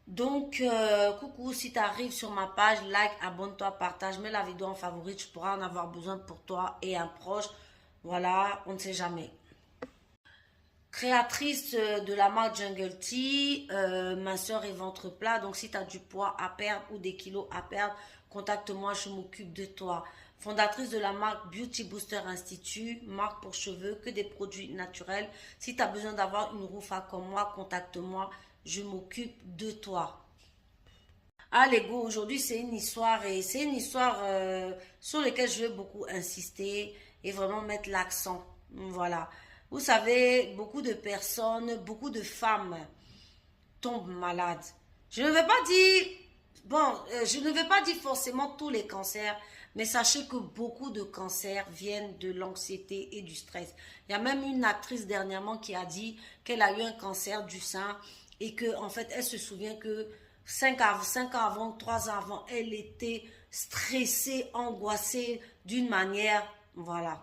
Donc, coucou, si tu arrives sur ma page, like, abonne-toi, partage, mets la vidéo en favorite, je pourrais en avoir besoin pour toi et un proche. Voilà, on ne sait jamais. Créatrice de la marque Jungle Tea, minceur et ventre plat. Donc, si tu as du poids à perdre ou des kilos à perdre, contacte-moi, je m'occupe de toi. Fondatrice de la marque Beauty Booster Institute, marque pour cheveux, que des produits naturels. Si tu as besoin d'avoir une roufa comme moi, contacte-moi, je m'occupe de toi. Ah, les go, aujourd'hui, c'est une histoire et c'est une histoire sur laquelle je vais beaucoup insister et vraiment mettre l'accent. Voilà. Vous savez, beaucoup de personnes, beaucoup de femmes tombent malades. Je ne vais pas dire, je ne vais pas dire forcément tous les cancers, mais sachez que beaucoup de cancers viennent de l'anxiété et du stress. Il y a même une actrice dernièrement qui a dit qu'elle a eu un cancer du sein et que en fait, elle se souvient que 5 ans avant, 3 ans avant, elle était stressée, angoissée d'une manière, voilà.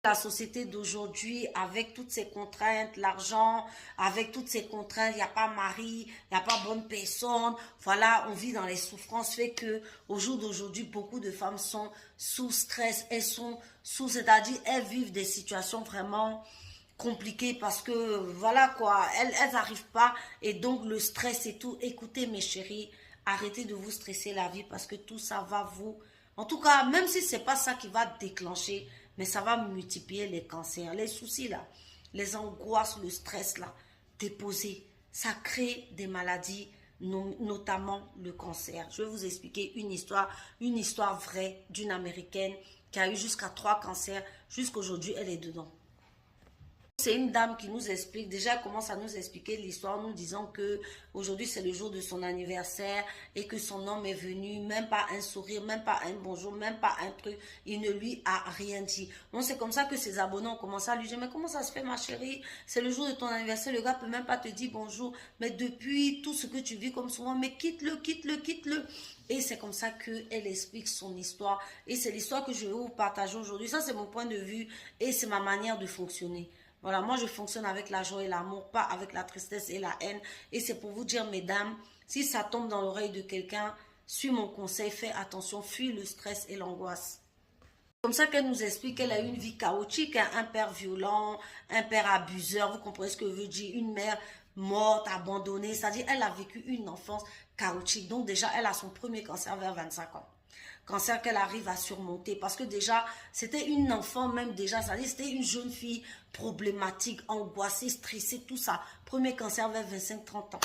La société d'aujourd'hui, avec toutes ces contraintes, l'argent, avec toutes ces contraintes, il n'y a pas mari, il n'y a pas bonne personne. Voilà, on vit dans les souffrances, fait que au jour d'aujourd'hui, beaucoup de femmes sont sous stress, elles sont sous, c'est-à-dire elles vivent des situations vraiment compliquées parce que voilà quoi, elles n'arrivent pas et donc le stress et tout. Écoutez mes chéris, arrêtez de vous stresser la vie parce que tout ça va vous, en tout cas, même si c'est pas ça qui va déclencher, mais ça va multiplier les cancers, les soucis là, les angoisses, le stress là, déposé. Ça crée des maladies, notamment le cancer. Je vais vous expliquer une histoire vraie d'une Américaine qui a eu jusqu'à 3 cancers. Jusqu'aujourd'hui, elle est dedans. C'est une dame qui nous explique, déjà elle commence à nous expliquer l'histoire, nous disant que aujourd'hui c'est le jour de son anniversaire et que son homme est venu, même pas un sourire, même pas un bonjour, même pas un truc, il ne lui a rien dit. Donc c'est comme ça que ses abonnés ont commencé à lui dire, mais comment ça se fait ma chérie, c'est le jour de ton anniversaire, le gars peut même pas te dire bonjour, mais depuis tout ce que tu vis comme souvent, mais quitte-le, quitte-le, quitte-le. Et c'est comme ça qu'elle explique son histoire. Et c'est l'histoire que je vais vous partager aujourd'hui. Ça, c'est mon point de vue et c'est ma manière de fonctionner. Voilà, moi je fonctionne avec la joie et l'amour, pas avec la tristesse et la haine. Et c'est pour vous dire, mesdames, si ça tombe dans l'oreille de quelqu'un, suis mon conseil, fais attention, fuis le stress et l'angoisse. Comme ça qu'elle nous explique qu'elle a eu une vie chaotique, hein, un père violent, un père abuseur, vous comprenez ce que veut dire, une mère morte, abandonnée, c'est-à-dire elle a vécu une enfance chaotique. Donc déjà, elle a son premier cancer vers 25 ans. Cancer qu'elle arrive à surmonter parce que déjà, c'était une enfant même déjà, c'est-à-dire c'était une jeune fille problématique, angoissée, stressée, tout ça. Premier cancer vers 25-30 ans.